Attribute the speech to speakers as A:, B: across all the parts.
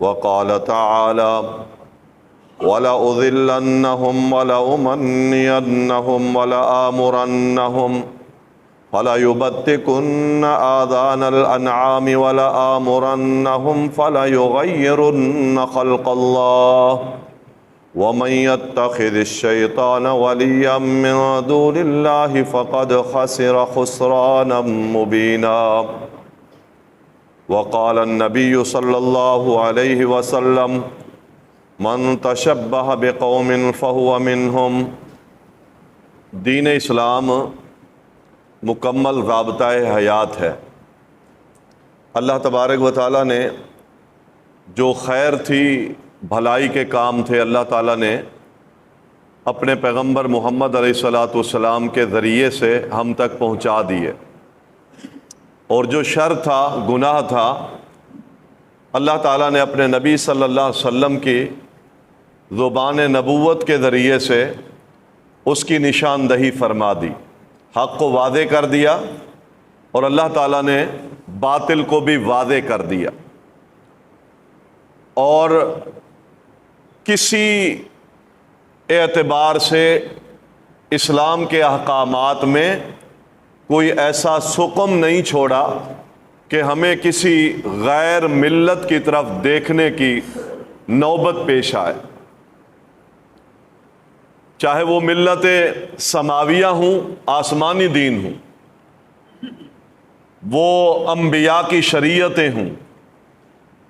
A: وقال تعالى وَلَأُضِلَّنَّهُمْ وَلَأُمَنِّيَنَّهُمْ وَلَآمُرَنَّهُمْ فَلَيُبَتِّكُنَّ آذَانَ الْأَنْعَامِ وَلَآمُرَنَّهُمْ فَلَيُغَيِّرُنَّ خَلْقَ اللَّهِ وَمَنْ يَتَّخِذِ الشَّيْطَانَ وَلِيًّا مِّن دُونِ اللَّهِ فَقَدْ خَسِرَ خُسْرَانًا مُّبِينًا۔ وقال النبی صلی اللہ علیہ وسلم من تشبہ بقوم فہو منہم۔ دین اسلام مکمل ضابطۂ حیات ہے۔ اللہ تبارک و تعالیٰ نے جو خیر تھی، بھلائی کے کام تھے، اللہ تعالیٰ نے اپنے پیغمبر محمد علیہ الصلاۃ والسلام کے ذریعے سے ہم تک پہنچا دیے، اور جو شر تھا، گناہ تھا، اللہ تعالیٰ نے اپنے نبی صلی اللہ علیہ وسلم کی زبان نبوت کے ذریعے سے اس کی نشاندہی فرما دی، حق کو واضح کر دیا، اور اللہ تعالیٰ نے باطل کو بھی واضح کر دیا۔ اور کسی اعتبار سے اسلام کے احکامات میں کوئی ایسا سقم نہیں چھوڑا کہ ہمیں کسی غیر ملت کی طرف دیکھنے کی نوبت پیش آئے، چاہے وہ ملت سماویہ ہوں، آسمانی دین ہوں، وہ انبیاء کی شریعتیں ہوں،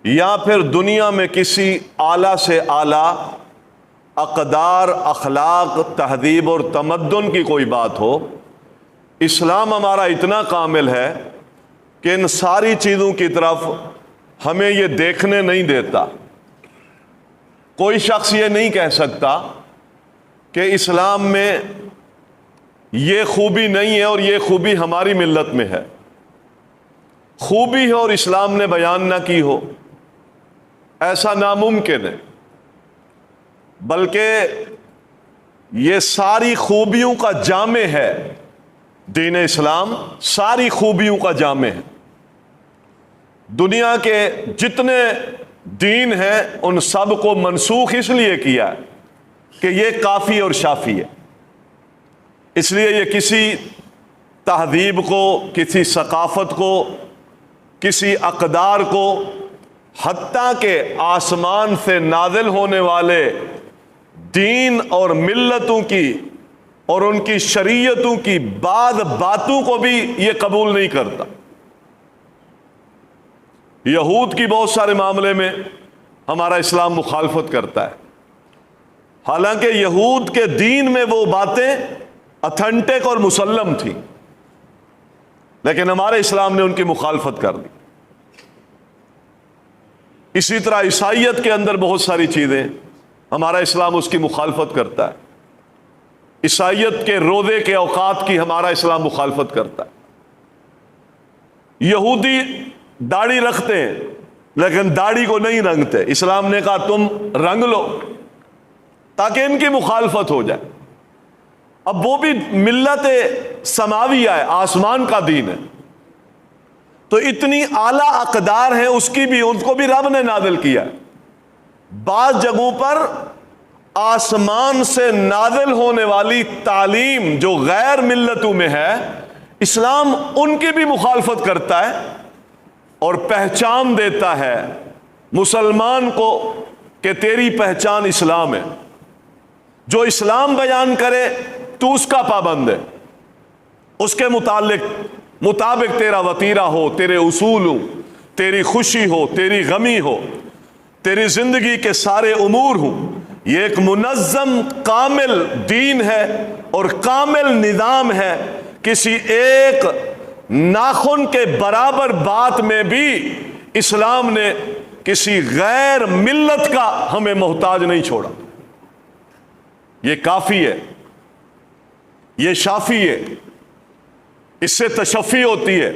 A: یا پھر دنیا میں کسی اعلیٰ سے اعلیٰ اقدار، اخلاق، تہذیب اور تمدن کی کوئی بات ہو۔ اسلام ہمارا اتنا کامل ہے کہ ان ساری چیزوں کی طرف ہمیں یہ دیکھنے نہیں دیتا۔ کوئی شخص یہ نہیں کہہ سکتا کہ اسلام میں یہ خوبی نہیں ہے اور یہ خوبی ہماری ملت میں ہے، خوبی ہے اور اسلام نے بیان نہ کی ہو، ایسا ناممکن ہے۔ بلکہ یہ ساری خوبیوں کا جامع ہے، دین اسلام ساری خوبیوں کا جامع ہے۔ دنیا کے جتنے دین ہیں ان سب کو منسوخ اس لیے کیا ہے کہ یہ کافی اور شافی ہے۔ اس لیے یہ کسی تہذیب کو، کسی ثقافت کو، کسی اقدار کو، حتیٰ کہ آسمان سے نازل ہونے والے دین اور ملتوں کی اور ان کی شریعتوں کی بعض باتوں کو بھی یہ قبول نہیں کرتا۔ یہود کی بہت سارے معاملے میں ہمارا اسلام مخالفت کرتا ہے، حالانکہ یہود کے دین میں وہ باتیں اتھینٹک اور مسلم تھیں، لیکن ہمارے اسلام نے ان کی مخالفت کر دی۔ اسی طرح عیسائیت کے اندر بہت ساری چیزیں ہمارا اسلام اس کی مخالفت کرتا ہے۔ عیسائیت کے روزے کے اوقات کی ہمارا اسلام مخالفت کرتا ہے۔ یہودی داڑھی رکھتے ہیں لیکن داڑھی کو نہیں رنگتے، اسلام نے کہا تم رنگ لو تاکہ ان کی مخالفت ہو جائے۔ اب وہ بھی ملت سماویہ ہے، آسمان کا دین ہے، تو اتنی اعلیٰ اقدار ہیں اس کی بھی، ان کو بھی رب نے نازل کیا ہے۔ بعض جگہوں پر آسمان سے نازل ہونے والی تعلیم جو غیر ملتوں میں ہے، اسلام ان کی بھی مخالفت کرتا ہے اور پہچان دیتا ہے مسلمان کو کہ تیری پہچان اسلام ہے، جو اسلام بیان کرے تو اس کا پابند ہے، اس کے مطابق تیرا وتیرہ ہو، تیرے اصول ہو، تیری خوشی ہو، تیری غمی ہو، تیری زندگی کے سارے امور ہوں۔ یہ ایک منظم کامل دین ہے اور کامل نظام ہے۔ کسی ایک ناخن کے برابر بات میں بھی اسلام نے کسی غیر ملت کا ہمیں محتاج نہیں چھوڑا۔ یہ کافی ہے، یہ شافی ہے، اس سے تشفی ہوتی ہے۔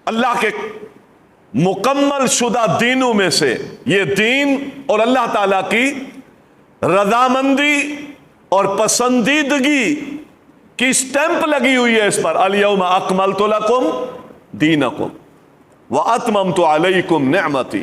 A: اللہ کے مکمل شدہ دینوں میں سے یہ دین اور اللہ تعالیٰ کی رضامندی اور پسندیدگی کی سٹیمپ لگی ہوئی ہے اس پر، الیوم اکملت لکم دینکم واتممت علیکم نعمتی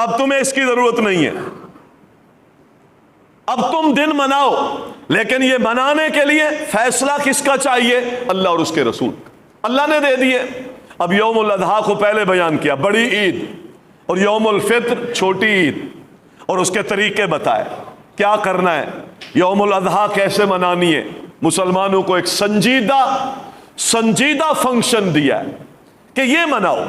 A: اب تمہیں اس کی ضرورت نہیں ہے، اب تم دن مناؤ، لیکن یہ منانے کے لیے فیصلہ کس کا چاہیے؟ اللہ اور اس کے رسول۔ اللہ نے دے دیے۔ اب یوم الاضحیٰ کو پہلے بیان کیا، بڑی عید، اور یوم الفطر چھوٹی عید، اور اس کے طریقے بتائے کیا کرنا ہے، یوم الاضحیٰ کیسے منانی ہے۔ مسلمانوں کو ایک سنجیدہ فنکشن دیا ہے کہ یہ مناؤ،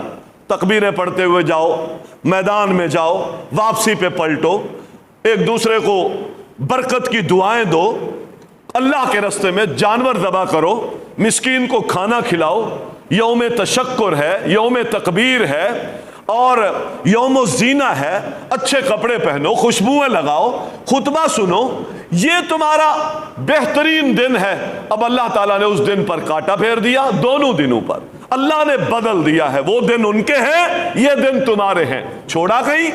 A: تکبیریں پڑھتے ہوئے جاؤ، میدان میں جاؤ، واپسی پہ پلٹو، ایک دوسرے کو برکت کی دعائیں دو، اللہ کے راستے میں جانور ذبح کرو، مسکین کو کھانا کھلاؤ، یوم تشکر ہے، یوم تکبیر ہے، اور یوم الزینہ ہے، اچھے کپڑے پہنو، خوشبوئیں لگاؤ، خطبہ سنو، یہ تمہارا بہترین دن ہے۔ اب اللہ تعالیٰ نے اس دن پر کاٹا پھیر دیا، دونوں دنوں پر اللہ نے بدل دیا ہے، وہ دن ان کے ہیں، یہ دن تمہارے ہیں، چھوڑا کہیں۔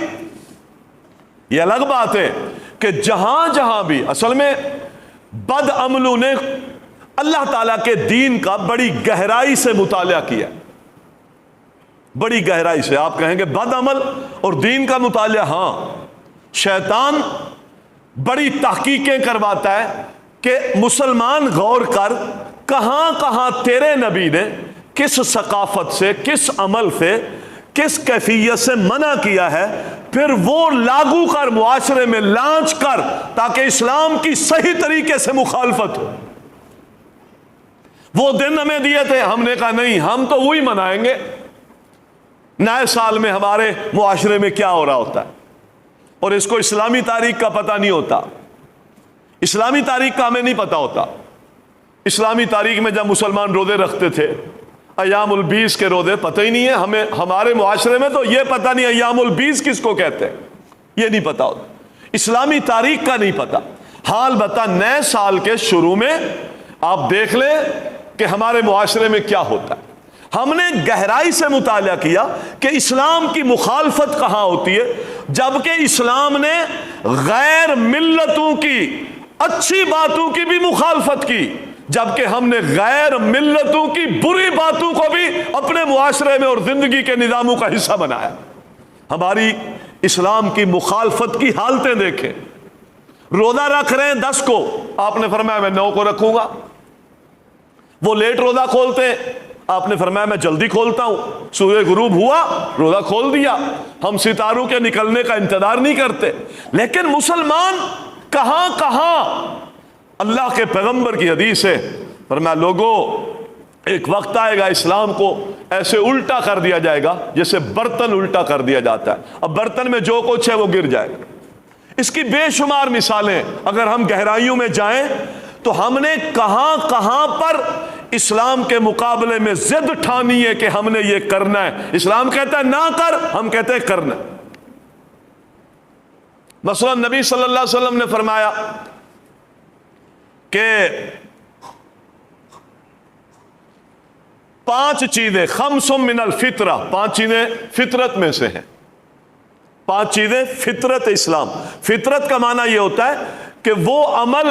A: یہ الگ بات ہے کہ جہاں جہاں بھی اصل میں بد عملوں نے اللہ تعالیٰ کے دین کا بڑی گہرائی سے مطالعہ کیا، بڑی گہرائی سے۔ آپ کہیں گے بد عمل اور دین کا مطالعہ؟ ہاں، شیطان بڑی تحقیقیں کرواتا ہے کہ مسلمان غور کر، کہاں کہاں تیرے نبی نے کس ثقافت سے، کس عمل سے، کس کیفیت سے منع کیا ہے، پھر وہ لاگو کر، معاشرے میں لانچ کر، تاکہ اسلام کی صحیح طریقے سے مخالفت ہو۔ وہ دن ہمیں دیے تھے، ہم نے کہا نہیں، ہم تو وہی منائیں گے۔ نئے سال میں ہمارے معاشرے میں کیا ہو رہا ہوتا ہے، اور اس کو اسلامی تاریخ کا پتہ نہیں ہوتا، اسلامی تاریخ کا ہمیں نہیں پتہ ہوتا۔ اسلامی تاریخ میں جب مسلمان روزے رکھتے تھے، ایام البیس کے روزے، پتہ ہی نہیں ہے ہمیں، ہمارے معاشرے میں تو یہ پتہ نہیں ایام البیس کس کو کہتے ہیں، یہ نہیں پتہ ہوتا، اسلامی تاریخ کا نہیں پتہ۔ حال بتا، نئے سال کے شروع میں آپ دیکھ لیں کہ ہمارے معاشرے میں کیا ہوتا ہے۔ ہم نے گہرائی سے مطالعہ کیا کہ اسلام کی مخالفت کہاں ہوتی ہے، جبکہ اسلام نے غیر ملتوں کی اچھی باتوں کی بھی مخالفت کی، جبکہ ہم نے غیر ملتوں کی بری باتوں کو بھی اپنے معاشرے میں اور زندگی کے نظاموں کا حصہ بنایا۔ ہماری اسلام کی مخالفت کی حالتیں دیکھیں۔ روزہ رکھ رہے ہیں 10 کو، آپ نے فرمایا میں 9 کو رکھوں گا۔ وہ لیٹ روزہ کھولتے ہیں، آپ نے فرمایا میں جلدی کھولتا ہوں۔ سورج غروب ہوا، روزہ کھول دیا۔ ہم ستاروں کے نکلنے کا انتظار نہیں کرتے۔ لیکن مسلمان کہاں کہاں، اللہ کے پیغمبر کی حدیث ہے، فرمایا لوگوں ایک وقت آئے گا اسلام کو ایسے الٹا کر دیا جائے گا جیسے برتن الٹا کر دیا جاتا ہے، اب برتن میں جو کچھ ہے وہ گر جائے گا۔ اس کی بے شمار مثالیں، اگر ہم گہرائیوں میں جائیں تو ہم نے کہاں کہاں پر اسلام کے مقابلے میں ضد ٹھانی ہے کہ ہم نے یہ کرنا ہے۔ اسلام کہتا ہے نہ کر، ہم کہتے ہیں کرنا۔ مثلا نبی صلی اللہ علیہ وسلم نے فرمایا کہ 5 چیزیں، 5 من الفطرہ، 5 چیزیں فطرت میں سے ہیں، 5 چیزیں فطرت اسلام۔ فطرت کا معنی یہ ہوتا ہے کہ وہ عمل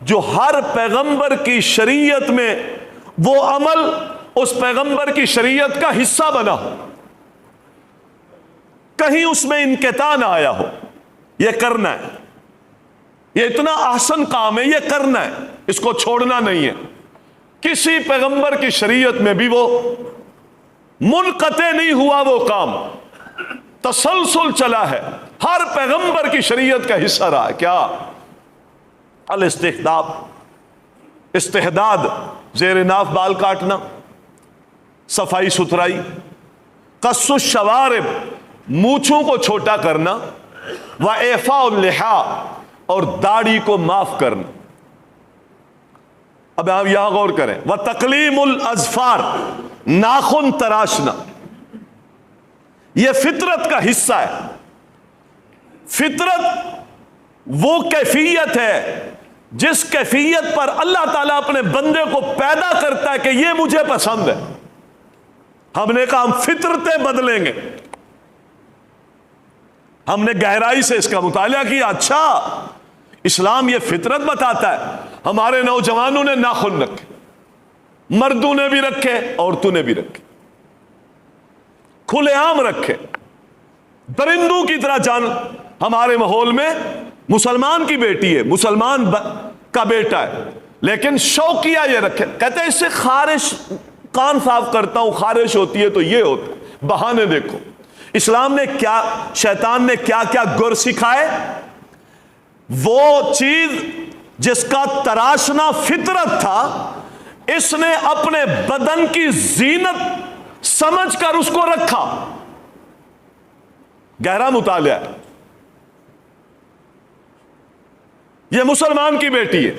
A: جو ہر پیغمبر کی شریعت میں، وہ عمل اس پیغمبر کی شریعت کا حصہ بنا ہو، کہیں اس میں انقطاع نہ آیا ہو، یہ کرنا ہے، یہ اتنا احسن کام ہے، یہ کرنا ہے، اس کو چھوڑنا نہیں ہے۔ کسی پیغمبر کی شریعت میں بھی وہ منقطع نہیں ہوا، وہ کام تسلسل چلا ہے، ہر پیغمبر کی شریعت کا حصہ رہا ہے۔ کیا؟ الاستحداد، استحداد، زیر ناف بال کاٹنا، صفائی ستھرائی، قص الشوارب، مونچھوں کو چھوٹا کرنا، وإعفاء اللحى، اور داڑھی کو معاف کرنا۔ اب آپ یہاں غور کریں، وتقلیم الاظفار، ناخن تراشنا، یہ فطرت کا حصہ ہے۔ فطرت وہ کیفیت ہے جس کیفیت پر اللہ تعالیٰ اپنے بندے کو پیدا کرتا ہے کہ یہ مجھے پسند ہے۔ ہم نے کہا ہم فطرتیں بدلیں گے، ہم نے گہرائی سے اس کا مطالعہ کیا۔ اچھا، اسلام یہ فطرت بتاتا ہے۔ ہمارے نوجوانوں نے ناخن رکھے، مردوں نے بھی رکھے، عورتوں نے بھی رکھے، کھلے عام رکھے، درندوں کی طرح جان ہمارے ماحول میں مسلمان کی بیٹی ہے، مسلمان کا بیٹا ہے، لیکن شوقیہ یہ رکھے، کہتے ہیں اس سے خارش، کان صاف کرتا ہوں خارش ہوتی ہے تو یہ ہوتا ہے، بہانے دیکھو۔ اسلام نے کیا، شیطان نے کیا کیا گر سکھائے؟ وہ چیز جس کا تراشنا فطرت تھا، اس نے اپنے بدن کی زینت سمجھ کر اس کو رکھا۔ گہرا مطالعہ ہے۔ یہ مسلمان کی بیٹی ہے،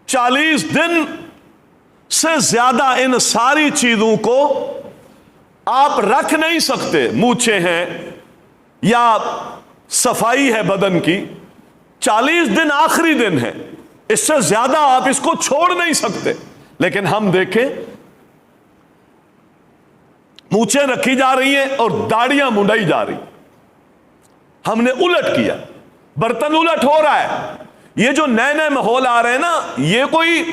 A: 40 دن سے زیادہ ان ساری چیزوں کو آپ رکھ نہیں سکتے، مونچھیں ہیں یا صفائی ہے بدن کی، 40 دن آخری دن ہے، اس سے زیادہ آپ اس کو چھوڑ نہیں سکتے۔ لیکن ہم دیکھیں مونچھیں رکھی جا رہی ہیں اور داڑیاں منڈائی جا رہی، ہم نے الٹ کیا، برتن الٹ ہو رہا ہے۔ یہ جو نئے نئے ماحول آ رہے ہیں نا، یہ کوئی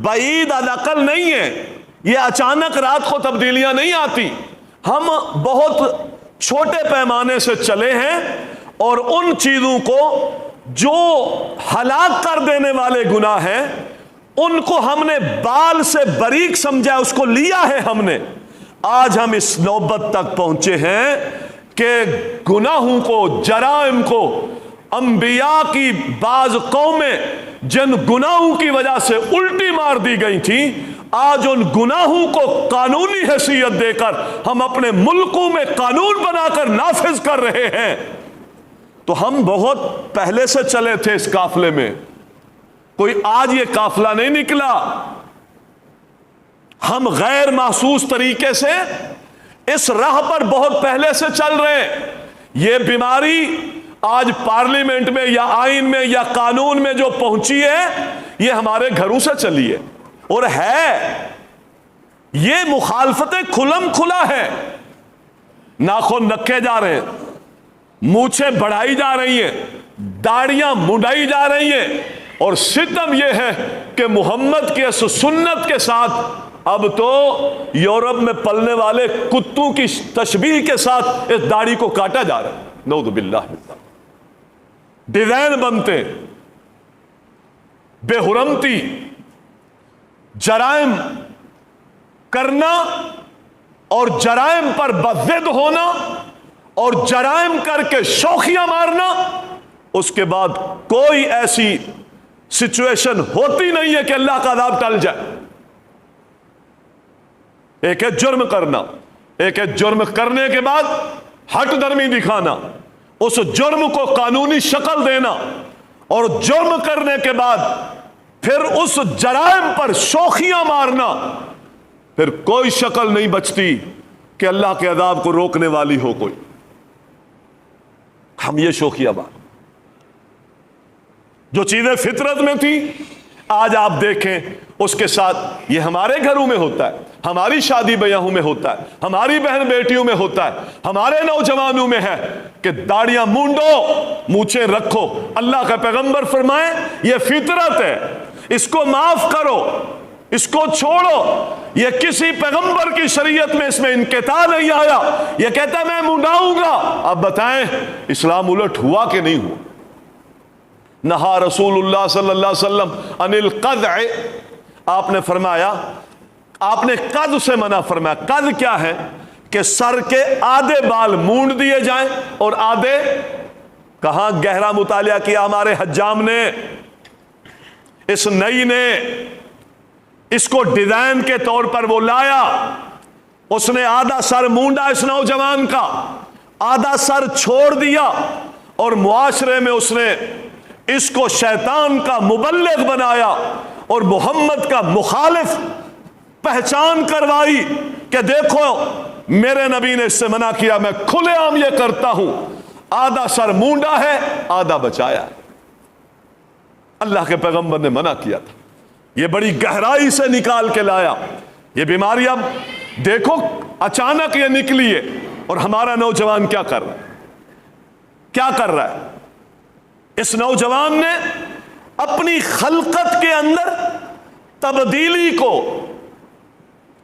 A: بعید العقل نہیں ہے، یہ اچانک رات کو تبدیلیاں نہیں آتی، ہم بہت چھوٹے پیمانے سے چلے ہیں، اور ان چیزوں کو جو ہلاک کر دینے والے گناہ ہیں ان کو ہم نے بال سے باریک سمجھا، اس کو لیا ہے ہم نے۔ آج ہم اس نوبت تک پہنچے ہیں کہ گناہوں کو، جرائم کو، انبیاء کی بعض قومیں جن گناہوں کی وجہ سے الٹی مار دی گئی تھیں، آج ان گناہوں کو قانونی حیثیت دے کر ہم اپنے ملکوں میں قانون بنا کر نافذ کر رہے ہیں۔ تو ہم بہت پہلے سے چلے تھے اس قافلے میں، کوئی آج یہ قافلہ نہیں نکلا، ہم غیر محسوس طریقے سے اس راہ پر بہت پہلے سے چل رہے ہیں۔ یہ بیماری آج پارلیمنٹ میں یا آئین میں یا قانون میں جو پہنچی ہے، یہ ہمارے گھروں سے چلی ہے، اور ہے یہ مخالفتیں کھلم کھلا ہے۔ ناخن رکھے جا رہے ہیں، مونچھیں بڑھائی جا رہی ہیں، داڑیاں منڈائی جا رہی ہیں، اور ستم یہ ہے کہ محمد کی اس سنت کے ساتھ اب تو یورپ میں پلنے والے کتوں کی تشبیہ کے ساتھ اس داڑھی کو کاٹا جا رہا ہے۔ نعوذ باللہ من ذالک۔ ڈیزائن بنتے، بے حرمتی، جرائم کرنا اور جرائم پر بضد ہونا اور جرائم کر کے شوخیاں مارنا، اس کے بعد کوئی ایسی سچویشن ہوتی نہیں ہے کہ اللہ کا عذاب ٹل جائے۔ ایک ہے جرم کرنا، ایک ہے جرم کرنے کے بعد ہٹ درمی دکھانا، اس جرم کو قانونی شکل دینا، اور جرم کرنے کے بعد پھر اس جرائم پر شوخیاں مارنا، پھر کوئی شکل نہیں بچتی کہ اللہ کے عذاب کو روکنے والی ہو کوئی۔ ہم یہ شوخیاں مار، جو چیزیں فطرت میں تھی آج آپ دیکھیں اس کے ساتھ یہ ہمارے گھروں میں ہوتا ہے، ہماری شادی بیاہوں میں ہوتا ہے، ہماری بہن بیٹیوں میں ہوتا ہے، ہمارے نوجوانوں میں ہے کہ داڑیاں مونڈو، مونچھیں رکھو۔ اللہ کا پیغمبر فرمائے یہ فطرت ہے، اس کو معاف کرو، اس کو چھوڑو۔ یہ کسی پیغمبر کی شریعت میں اس میں انقطاع نہیں آیا۔ یہ کہتا ہے میں منڈاؤں گا۔ اب بتائیں اسلام الٹ ہوا کہ نہیں ہوا؟ نہا رسول اللہ صلی اللہ علیہ وسلم عن القذع، آپ نے فرمایا، آپ نے قذ سے منع فرمایا۔ قذ کیا ہے؟ کہ سر کے آدھے بال مونڈ دیے جائیں اور آدھے، کہاں گہرا مطالعہ کیا ہمارے حجام نے، اس نئی نے اس کو ڈیزائن کے طور پر وہ لایا، اس نے آدھا سر مونڈا اس نوجوان کا، آدھا سر چھوڑ دیا، اور معاشرے میں اس نے اس کو شیطان کا مبلغ بنایا اور محمد کا مخالف پہچان کروائی کہ دیکھو میرے نبی نے اس سے منع کیا، میں کھلے عام یہ کرتا ہوں۔ آدھا سر مونڈا ہے، آدھا بچایا ہے۔ اللہ کے پیغمبر نے منع کیا تھا، یہ بڑی گہرائی سے نکال کے لایا۔ یہ بیماری اب دیکھو اچانک یہ نکلی ہے، اور ہمارا نوجوان کیا کر رہا ہے؟ کیا کر رہا ہے؟ اس نوجوان نے اپنی خلقت کے اندر تبدیلی کو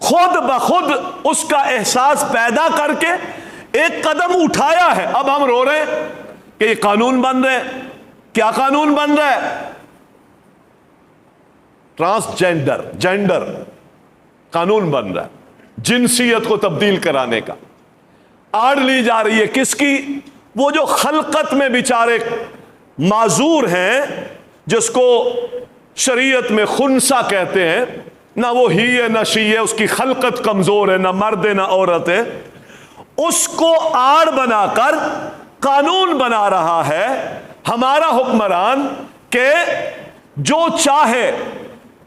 A: خود بخود اس کا احساس پیدا کر کے ایک قدم اٹھایا ہے، اب ہم رو رہے ہیں کہ یہ قانون بن رہے ہیں۔ کیا قانون بن رہا ہے؟ ٹرانسجینڈر جینڈر قانون بن رہا ہے، جنسیت کو تبدیل کرانے کا۔ آڑ لی جا رہی ہے کس کی؟ وہ جو خلقت میں بیچارے معذور ہیں، جس کو شریعت میں خنثی کہتے ہیں، نہ وہ ہی ہے نہ شی ہے، اس کی خلقت کمزور ہے، نہ مرد ہے نہ عورت ہے، اس کو آڑ بنا کر قانون بنا رہا ہے ہمارا حکمران کہ جو چاہے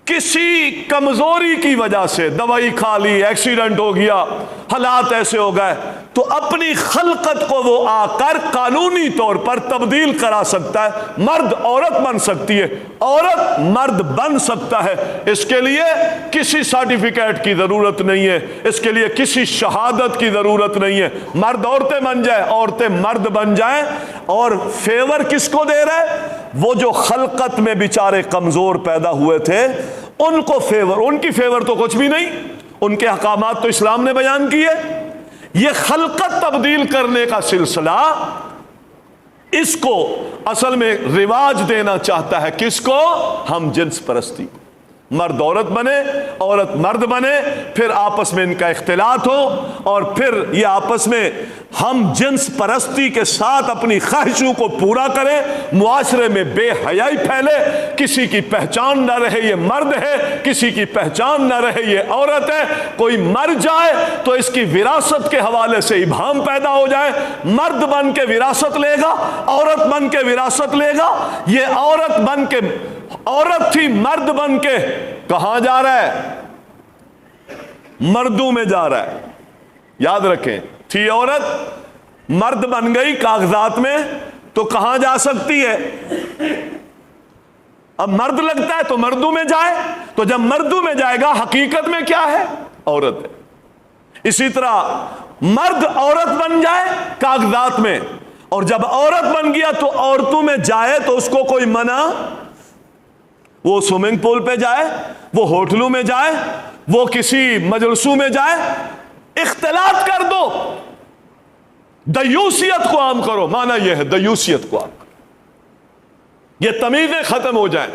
A: کسی کمزوری کی وجہ سے دوائی کھا لی، ایکسیڈنٹ ہو گیا، حالات ایسے ہو گئے، تو اپنی خلقت کو وہ آ کر قانونی طور پر تبدیل کرا سکتا ہے۔ مرد عورت بن سکتی ہے، عورت مرد بن سکتا ہے۔ اس کے لیے کسی سرٹیفکیٹ کی ضرورت نہیں ہے، اس کے لیے کسی شہادت کی ضرورت نہیں ہے۔ مرد عورتیں بن جائیں، عورتیں مرد بن جائیں۔ اور فیور کس کو دے رہا ہے؟ وہ جو خلقت میں بیچارے کمزور پیدا ہوئے تھے، ان کو فیور، ان کی فیور تو کچھ بھی نہیں، ان کے احکامات تو اسلام نے بیان کیے۔ یہ خلقت تبدیل کرنے کا سلسلہ، اس کو اصل میں رواج دینا چاہتا ہے کس کو؟ ہم جنس پرستی۔ مرد عورت بنے، عورت مرد بنے، پھر آپس میں ان کا اختلاط ہو، اور پھر یہ آپس میں ہم جنس پرستی کے ساتھ اپنی خواہشوں کو پورا کریں، معاشرے میں بے حیائی پھیلے، کسی کی پہچان نہ رہے یہ مرد ہے، کسی کی پہچان نہ رہے یہ عورت ہے، کوئی مر جائے تو اس کی وراثت کے حوالے سے ابہام پیدا ہو جائے، مرد بن کے وراثت لے گا، عورت بن کے وراثت لے گا، یہ عورت بن کے، عورت تھی مرد بن کے کہاں جا رہا ہے؟ مردوں میں جا رہا ہے۔ یاد رکھیں، تھی عورت مرد بن گئی کاغذات میں تو کہاں جا سکتی ہے؟ اب مرد لگتا ہے تو مردوں میں جائے، تو جب مردوں میں جائے گا حقیقت میں کیا ہے؟ عورت ہے۔ اسی طرح مرد عورت بن جائے کاغذات میں، اور جب عورت بن گیا تو عورتوں میں جائے تو اس کو کوئی منع؟ وہ سوئمنگ پول پہ جائے، وہ ہوٹلوں میں جائے، وہ کسی مجلسوں میں جائے، اختلاط کر دو، دیوسیت کو عام کرو۔ معنی یہ ہے دیوسیت کو عام کرو، یہ تمیزیں ختم ہو جائیں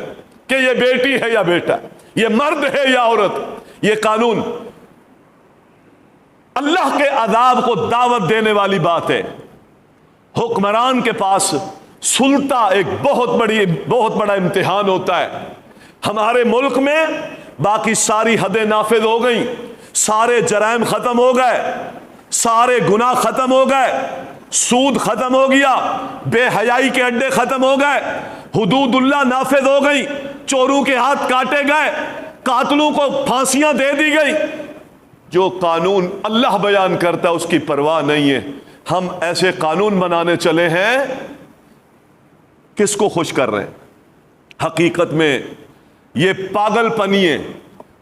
A: کہ یہ بیٹی ہے یا بیٹا، یہ مرد ہے یا عورت۔ یہ قانون اللہ کے عذاب کو دعوت دینے والی بات ہے۔ حکمران کے پاس سلطہ ایک بہت بڑا امتحان ہوتا ہے۔ ہمارے ملک میں باقی ساری حدیں نافذ ہو گئیں، سارے جرائم ختم ہو گئے، سارے گناہ ختم ہو گئے، سود ختم ہو گیا، بے حیائی کے اڈے ختم ہو گئے، حدود اللہ نافذ ہو گئی، چوروں کے ہاتھ کاٹے گئے، قاتلوں کو پھانسیاں دے دی گئی۔ جو قانون اللہ بیان کرتا ہے اس کی پرواہ نہیں ہے۔ ہم ایسے قانون بنانے چلے ہیں، کس کو خوش کر رہے ہیں؟ حقیقت میں یہ پاگل پنی ہے۔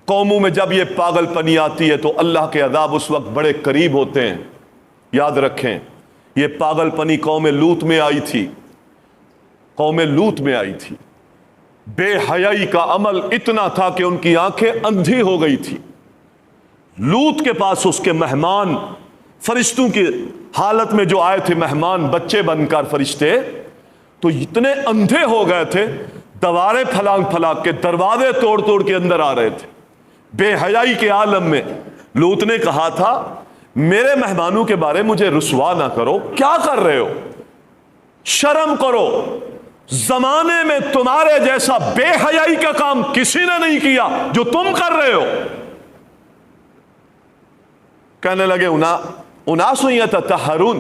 A: قوموں میں جب یہ پاگل پنی آتی ہے تو اللہ کے عذاب اس وقت بڑے قریب ہوتے ہیں۔ یاد رکھیں، یہ پاگل پنی قوم لوط میں آئی تھی، قوم لوط میں آئی تھی۔ بے حیائی کا عمل اتنا تھا کہ ان کی آنکھیں اندھی ہو گئی تھی۔ لوط کے پاس اس کے مہمان فرشتوں کی حالت میں جو آئے تھے، مہمان بچے بن کر فرشتے، تو اتنے اندھے ہو گئے تھے، دوارے پھلانگ پھلانگ کے، دروازے توڑ توڑ کے اندر آ رہے تھے بے حیائی کے عالم میں۔ لوط نے کہا تھا میرے مہمانوں کے بارے مجھے رسوا نہ کرو، کیا کر رہے ہو؟ شرم کرو، زمانے میں تمہارے جیسا بے حیائی کا کام کسی نے نہیں کیا جو تم کر رہے ہو۔ کہنے لگے اناس یتطہرون،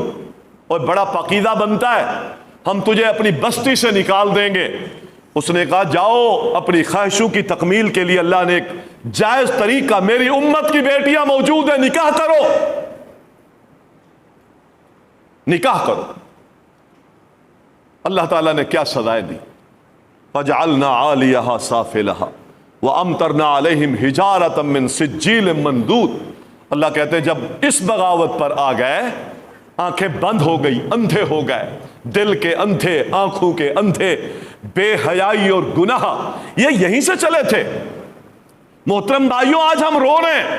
A: اور بڑا پاکیزہ بنتا ہے، ہم تجھے اپنی بستی سے نکال دیں گے۔ اس نے کہا جاؤ، اپنی خواہشوں کی تکمیل کے لیے اللہ نے ایک جائز طریقہ، میری امت کی بیٹیاں موجود ہیں، نکاح کرو، نکاح کرو۔ اللہ تعالیٰ نے کیا سزائیں دی؟ فَجَعَلْنَا عَالِيَهَا سَافِلَهَا وَأَمْطَرْنَا عَلَيْهِمْ حِجَارَةً مِّن سِجِّيلٍ مَّنضُودٍ۔ اللہ کہتے ہیں جب اس بغاوت پر آ گئے، آنکھیں بند ہو گئی، اندھے ہو گئے، دل کے اندھے، آنکھوں کے اندھے، بے حیائی اور گناہ یہ یہیں سے چلے تھے۔ محترم بھائیوں، آج ہم رو رہے ہیں،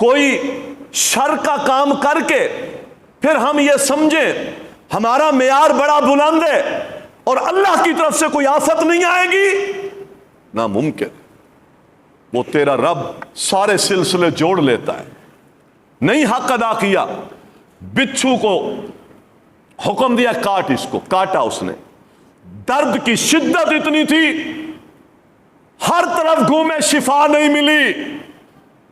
A: کوئی شر کا کام کر کے پھر ہم یہ سمجھیں ہمارا معیار بڑا بلند ہے اور اللہ کی طرف سے کوئی آفت نہیں آئے گی، ناممکن۔ وہ تیرا رب سارے سلسلے جوڑ لیتا ہے۔ نہیں حق ادا کیا، بچھو کو حکم دیا کاٹ، اس کو کاٹا اس نے، درد کی شدت اتنی تھی ہر طرف گھومے شفا نہیں ملی۔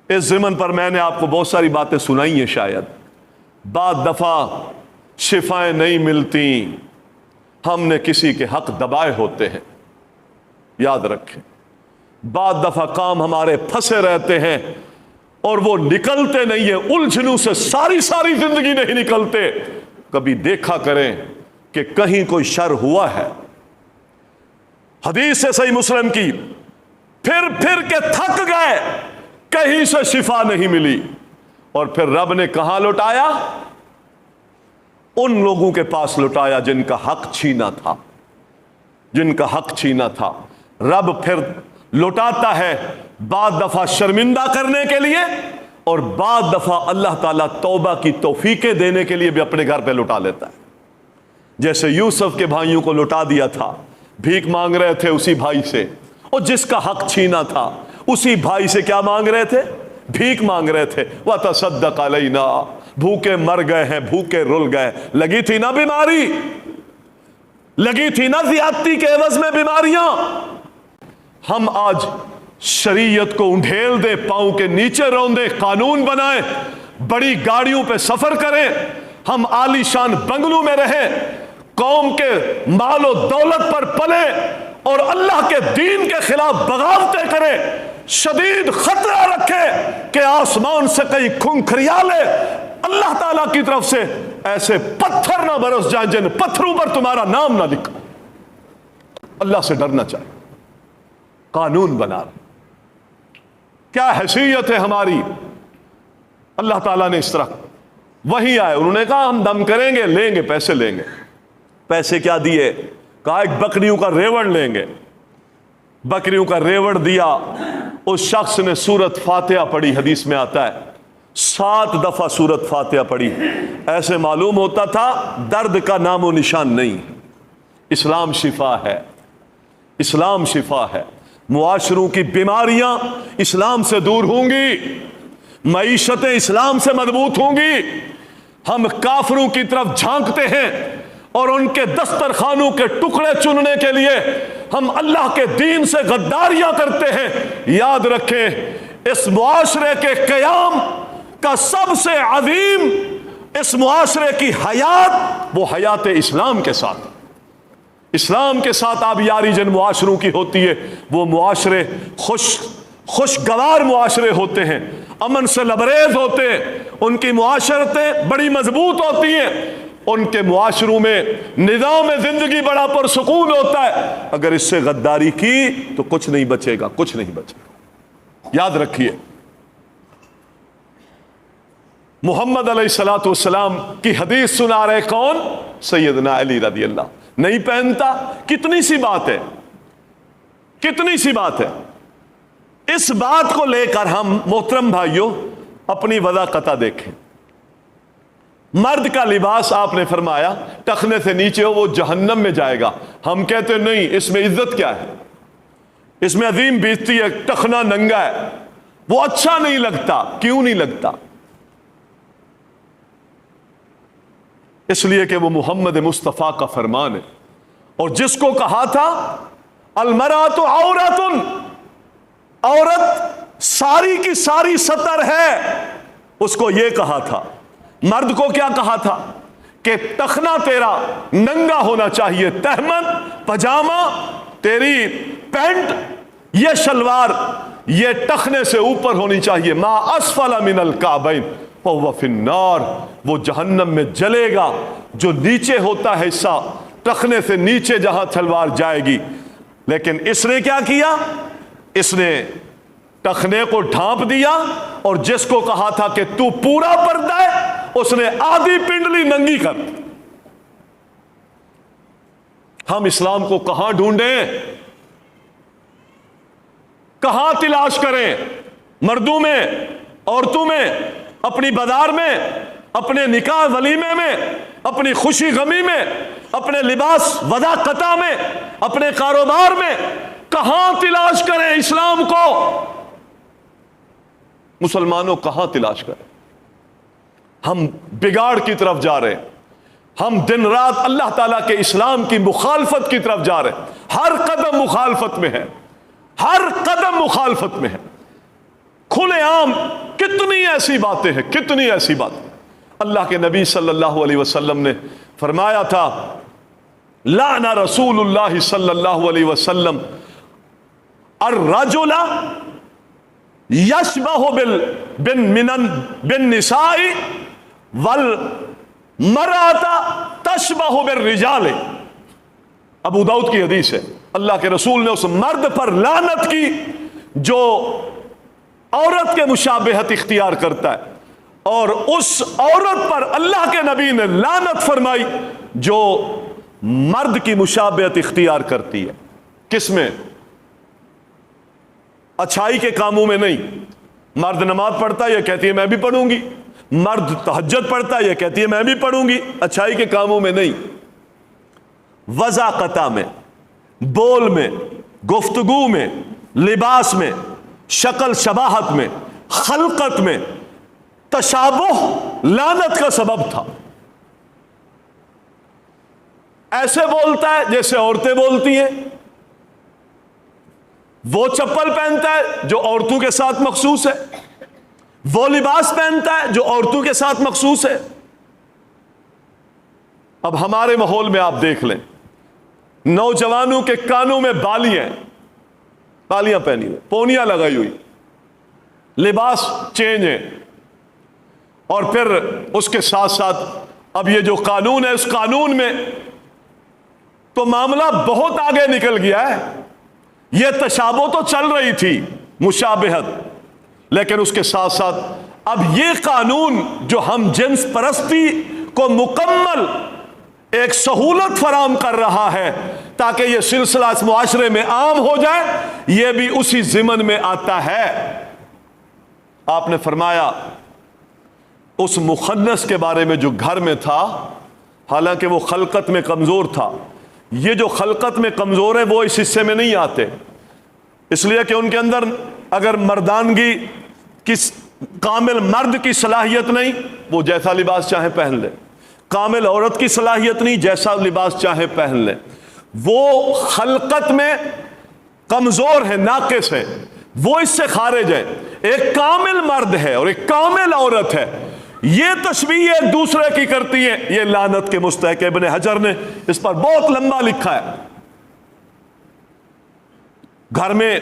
A: اس ضمن پر میں نے آپ کو بہت ساری باتیں سنائی ہیں، شاید بعض دفعہ شفائیں نہیں ملتی، ہم نے کسی کے حق دبائے ہوتے ہیں، یاد رکھیں۔ بعض دفعہ کام ہمارے پھنسے رہتے ہیں اور وہ نکلتے نہیں ہیں، الجھنوں سے ساری زندگی نہیں نکلتے۔ کبھی دیکھا کریں کہ کہیں کوئی شر ہوا ہے، حدیث سے صحیح مسلم کی، پھر کے تھک گئے، کہیں سے شفا نہیں ملی، اور پھر رب نے کہاں لوٹایا؟ ان لوگوں کے پاس لوٹایا جن کا حق چھینا تھا، جن کا حق چھینا تھا۔ رب پھر لوٹاتا ہے بعض دفعہ شرمندہ کرنے کے لیے، اور بعض دفعہ اللہ تعالیٰ توبہ کی توفیقیں دینے کے لیے بھی اپنے گھر پہ لوٹا لیتا ہے۔ جیسے یوسف کے بھائیوں کو لوٹا دیا تھا، بھیک مانگ رہے تھے اسی بھائی سے، اور جس کا حق چھینا تھا اسی بھائی سے کیا مانگ رہے تھے؟ بھیک مانگ رہے تھے۔ وَتَصَدَّقَ عَلَيْنَا، بھوکے مر گئے ہیں، بھوکے رل گئے، لگی تھی نا بیماری، لگی تھی نا زیادتی کے عوض میں بیماریاں۔ ہم آج شریعت کو انڈھیل دے، پاؤں کے نیچے روندے، قانون بنائیں، بڑی گاڑیوں پہ سفر کریں، ہم عالی شان بنگلوں میں رہیں، قوم کے مال و دولت پر پلیں اور اللہ کے دین کے خلاف بغاوتیں کریں، شدید خطرہ رکھے کہ آسمان سے کہیں کھنکھریالے اللہ تعالیٰ کی طرف سے ایسے پتھر نہ برس جائیں جن پتھروں پر تمہارا نام نہ لکھا۔ اللہ سے ڈرنا چاہیے، قانون بنا رہے، کیا حیثیت ہے ہماری۔ اللہ تعالیٰ نے اس طرح وہی آئے، انہوں نے کہا ہم دم کریں گے، لیں گے، پیسے لیں گے۔ پیسے کیا دیے؟ کہا ایک بکریوں کا ریوڑ لیں گے۔ بکریوں کا ریوڑ دیا، اس شخص نے سورت فاتحہ پڑھی، حدیث میں آتا ہے 7 دفعہ سورت فاتحہ پڑھی، ایسے معلوم ہوتا تھا درد کا نام و نشان نہیں۔ اسلام شفا ہے، اسلام شفا ہے، معاشروں کی بیماریاں اسلام سے دور ہوں گی، معیشتیں اسلام سے مضبوط ہوں گی۔ ہم کافروں کی طرف جھانکتے ہیں اور ان کے دسترخوانوں کے ٹکڑے چننے کے لیے ہم اللہ کے دین سے غداریاں کرتے ہیں۔ یاد رکھیں، اس معاشرے کے قیام کا سب سے عظیم، اس معاشرے کی حیات، وہ حیات اسلام کے ساتھ، اسلام کے ساتھ آبیاری جن معاشروں کی ہوتی ہے، وہ معاشرے خوشگوار معاشرے ہوتے ہیں، امن سے لبریز ہوتے ہیں، ان کی معاشرتیں بڑی مضبوط ہوتی ہیں، ان کے معاشروں میں نظام زندگی بڑا پرسکون ہوتا ہے۔ اگر اس سے غداری کی تو کچھ نہیں بچے گا، کچھ نہیں بچے گا۔ یاد رکھیے، محمد علیہ الصلوۃ والسلام کی حدیث سنا رہے کون؟ سیدنا علی رضی اللہ۔ نہیں پہنتا، کتنی سی بات ہے، کتنی سی بات ہے۔ اس بات کو لے کر ہم محترم بھائیوں اپنی وضاحت دیکھیں۔ مرد کا لباس آپ نے فرمایا ٹخنے سے نیچے ہو وہ جہنم میں جائے گا، ہم کہتے نہیں، اس میں عزت کیا ہے، اس میں عظیم بیزتی ہے، ٹخنا ننگا ہے، وہ اچھا نہیں لگتا۔ کیوں نہیں لگتا؟ اس لیے کہ وہ محمد مصطفیٰ کا فرمان ہے، اور جس کو کہا تھا المرأۃ عورۃ، عورت ساری کی ساری سطر ہے، اس کو یہ کہا تھا۔ مرد کو کیا کہا تھا کہ ٹخنا تیرا ننگا ہونا چاہیے، تہمن، پجامہ، تیری پینٹ، یہ شلوار یہ ٹخنے سے اوپر ہونی چاہیے۔ ما اسفل من الکعبین فہو فی النار، وہ جہنم میں جلے گا۔ جو نیچے ہوتا ہے حصہ، ٹخنے سے نیچے جہاں شلوار جائے گی۔ لیکن اس نے کیا کیا؟ اس نے ٹخنے کو ڈھانپ دیا، اور جس کو کہا تھا کہ تو پورا پردہ ہے، اس نے آدھی پنڈلی ننگی کر۔ ہم اسلام کو کہاں ڈھونڈیں، کہاں تلاش کریں؟ مردوں میں عورتوں میں، اپنی بازار میں، اپنے نکاح ولیمے میں، اپنی خوشی غمی میں، اپنے لباس وضع قطع میں، اپنے کاروبار میں، کہاں تلاش کریں اسلام کو؟ مسلمانوں کہاں تلاش کریں؟ ہم بگاڑ کی طرف جا رہے ہیں، ہم دن رات اللہ تعالیٰ کے اسلام کی مخالفت کی طرف جا رہے ہیں، ہر قدم مخالفت میں ہے، ہر قدم مخالفت میں ہے، کھلے عام کتنی ایسی باتیں ہیں، کتنی ایسی باتیں۔ اللہ کے نبی صلی اللہ علیہ وسلم نے فرمایا تھا، لعن رسول اللہ صلی اللہ علیہ وسلم الرجل یشبہ بالنساء والمرأة تشبہ بالرجال۔ ابو داؤد کی حدیث ہے، اللہ کے رسول نے اس مرد پر لعنت کی جو عورت کے مشابہت اختیار کرتا ہے، اور اس عورت پر اللہ کے نبی نے لعنت فرمائی جو مرد کی مشابہت اختیار کرتی ہے۔ کس میں؟ اچھائی کے کاموں میں نہیں۔ مرد نماز پڑھتا ہے، یہ کہتی ہے میں بھی پڑھوں گی، مرد تہجد پڑھتا ہے، یہ کہتی ہے میں بھی پڑھوں گی، اچھائی کے کاموں میں نہیں، وضاقتہ میں، بول میں، گفتگو میں، لباس میں، شکل شباہت میں، خلقت میں تشابہ لعنت کا سبب تھا۔ ایسے بولتا ہے جیسے عورتیں بولتی ہیں، وہ چپل پہنتا ہے جو عورتوں کے ساتھ مخصوص ہے، وہ لباس پہنتا ہے جو عورتوں کے ساتھ مخصوص ہے۔ اب ہمارے ماحول میں آپ دیکھ لیں، نوجوانوں کے کانوں میں بالیاں پہنی ہوئی، پونیاں لگائی ہوئی، لباس چینج ہے، اور پھر اس کے ساتھ ساتھ اب یہ جو قانون ہے، اس قانون میں تو معاملہ بہت آگے نکل گیا ہے۔ یہ تشابہ تو چل رہی تھی، مشابہت، لیکن اس کے ساتھ ساتھ اب یہ قانون جو ہم جنس پرستی کو مکمل ایک سہولت فراہم کر رہا ہے تاکہ یہ سلسلہ اس معاشرے میں عام ہو جائے، یہ بھی اسی ضمن میں آتا ہے۔ آپ نے فرمایا اس مخنث کے بارے میں جو گھر میں تھا، حالانکہ وہ خلقت میں کمزور تھا، یہ جو خلقت میں کمزور ہے وہ اس حصے میں نہیں آتے، اس لیے کہ ان کے اندر اگر مردانگی کی کامل مرد کی صلاحیت نہیں، وہ جیسا لباس چاہے پہن لے، کامل عورت کی صلاحیت نہیں، جیسا لباس چاہے پہن لے، وہ خلقت میں کمزور ہے، ناقص ہے، وہ اس سے خارج ہے۔ ایک کامل مرد ہے اور ایک کامل عورت ہے، یہ تشبیہ ایک دوسرے کی کرتی ہے، یہ لعنت کے مستحق ہے۔ ابن حجر نے اس پر بہت لمبا لکھا ہے۔ گھر میں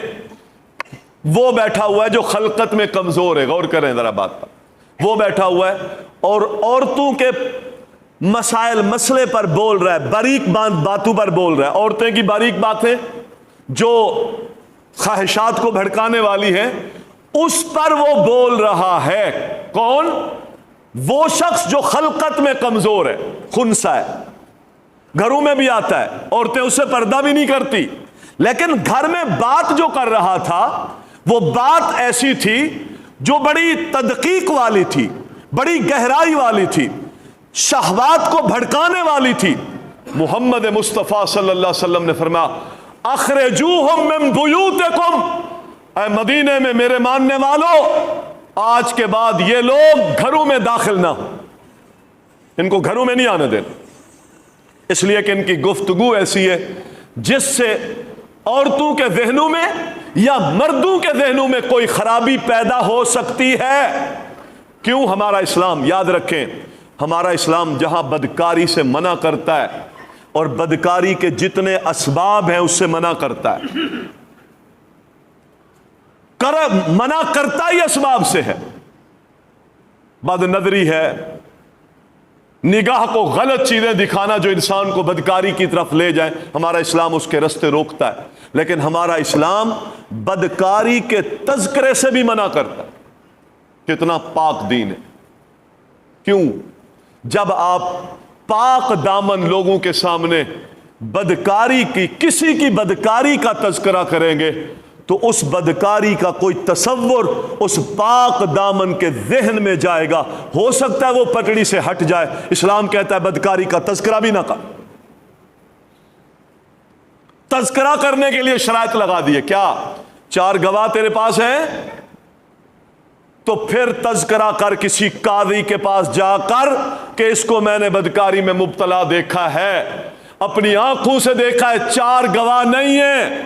A: وہ بیٹھا ہوا ہے جو خلقت میں کمزور ہے، غور کریں ذرا بات پر، وہ بیٹھا ہوا ہے اور عورتوں کے مسئلے پر بول رہا ہے، باریک باتوں پر بول رہا ہے، عورتیں کی باریک باتیں جو خواہشات کو بھڑکانے والی ہیں اس پر وہ بول رہا ہے۔ کون؟ وہ شخص جو خلقت میں کمزور ہے، خنثی ہے، گھروں میں بھی آتا ہے، عورتیں اس سے پردہ بھی نہیں کرتی، لیکن گھر میں بات جو کر رہا تھا وہ بات ایسی تھی جو بڑی تدقیق والی تھی، بڑی گہرائی والی تھی، شہوات کو بھڑکانے والی تھی۔ محمد مصطفیٰ صلی اللہ علیہ وسلم نے فرمایا اخرجوہم من بیوتکم، اے مدینے میں میرے ماننے والوں، آج کے بعد یہ لوگ گھروں میں داخل نہ ہو، ان کو گھروں میں نہیں آنے دینا، اس لیے کہ ان کی گفتگو ایسی ہے جس سے عورتوں کے ذہنوں میں یا مردوں کے ذہنوں میں کوئی خرابی پیدا ہو سکتی ہے۔ کیوں؟ ہمارا اسلام، یاد رکھیں، ہمارا اسلام جہاں بدکاری سے منع کرتا ہے اور بدکاری کے جتنے اسباب ہیں اس سے منع کرتا ہے، منع کرتا ہی اسباب سے ہے۔ بد نظری ہے، نگاہ کو غلط چیزیں دکھانا جو انسان کو بدکاری کی طرف لے جائیں، ہمارا اسلام اس کے راستے روکتا ہے، لیکن ہمارا اسلام بدکاری کے تذکرے سے بھی منع کرتا ہے۔ کتنا پاک دین ہے! کیوں؟ جب آپ پاک دامن لوگوں کے سامنے بدکاری کی، کسی کی بدکاری کا تذکرہ کریں گے تو اس بدکاری کا کوئی تصور اس پاک دامن کے ذہن میں جائے گا، ہو سکتا ہے وہ پٹڑی سے ہٹ جائے۔ اسلام کہتا ہے بدکاری کا تذکرہ بھی نہ کر۔ تذکرہ کرنے کے لیے شرائط لگا دیے، کیا 4 گواہ تیرے پاس ہیں تو پھر تذکرہ کر کسی قاضی کے پاس جا کر کہ اس کو میں نے بدکاری میں مبتلا دیکھا ہے، اپنی آنکھوں سے دیکھا ہے، 4 گواہ نہیں ہیں،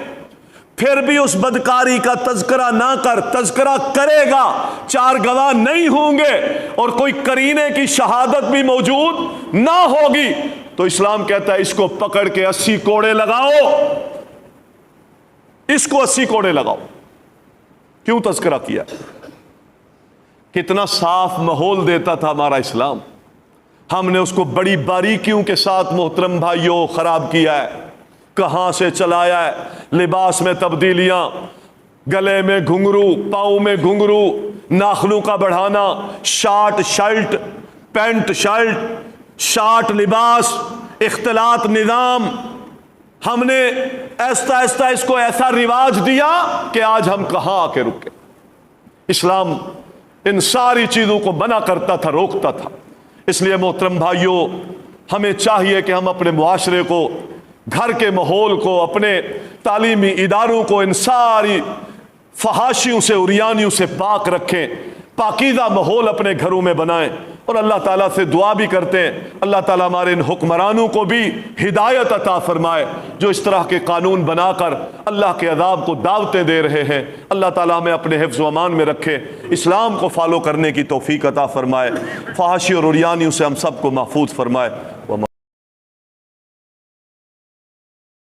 A: پھر بھی اس بدکاری کا تذکرہ نہ کر۔ تذکرہ کرے گا، 4 گواہ نہیں ہوں گے اور کوئی قرینے کی شہادت بھی موجود نہ ہوگی تو اسلام کہتا ہے اس کو پکڑ کے 80 کوڑے لگاؤ، اس کو 80 کوڑے لگاؤ۔ کیوں تذکرہ کیا؟ کتنا صاف ماحول دیتا تھا ہمارا اسلام، ہم نے اس کو بڑی باریکیوں کے ساتھ محترم بھائیوں خراب کیا ہے۔ کہاں سے چلایا ہے؟ لباس میں تبدیلیاں، گلے میں گھنگرو، پاؤں میں گھنگرو، ناخنوں کا بڑھانا، short shirt, pant shirt, short لباس، اختلاط نظام، ہم نے ایسا ایسا اس کو ایسا رواج دیا کہ آج ہم کہاں آ کے رکے۔ اسلام ان ساری چیزوں کو منع کرتا تھا، روکتا تھا۔ اس لیے محترم بھائیوں، ہمیں چاہیے کہ ہم اپنے معاشرے کو، گھر کے ماحول کو، اپنے تعلیمی اداروں کو ان ساری فحاشیوں سے، عریانیوں سے پاک رکھیں، پاکیزہ ماحول اپنے گھروں میں بنائیں، اور اللہ تعالیٰ سے دعا بھی کرتے ہیں اللہ تعالیٰ ہمارے ان حکمرانوں کو بھی ہدایت عطا فرمائے جو اس طرح کے قانون بنا کر اللہ کے عذاب کو دعوتیں دے رہے ہیں۔ اللہ تعالیٰ ہمیں اپنے حفظ و امان میں رکھے، اسلام کو فالو کرنے کی توفیق عطا فرمائے، فحاشی اور عریانیوں سے ہم سب کو محفوظ فرمائے۔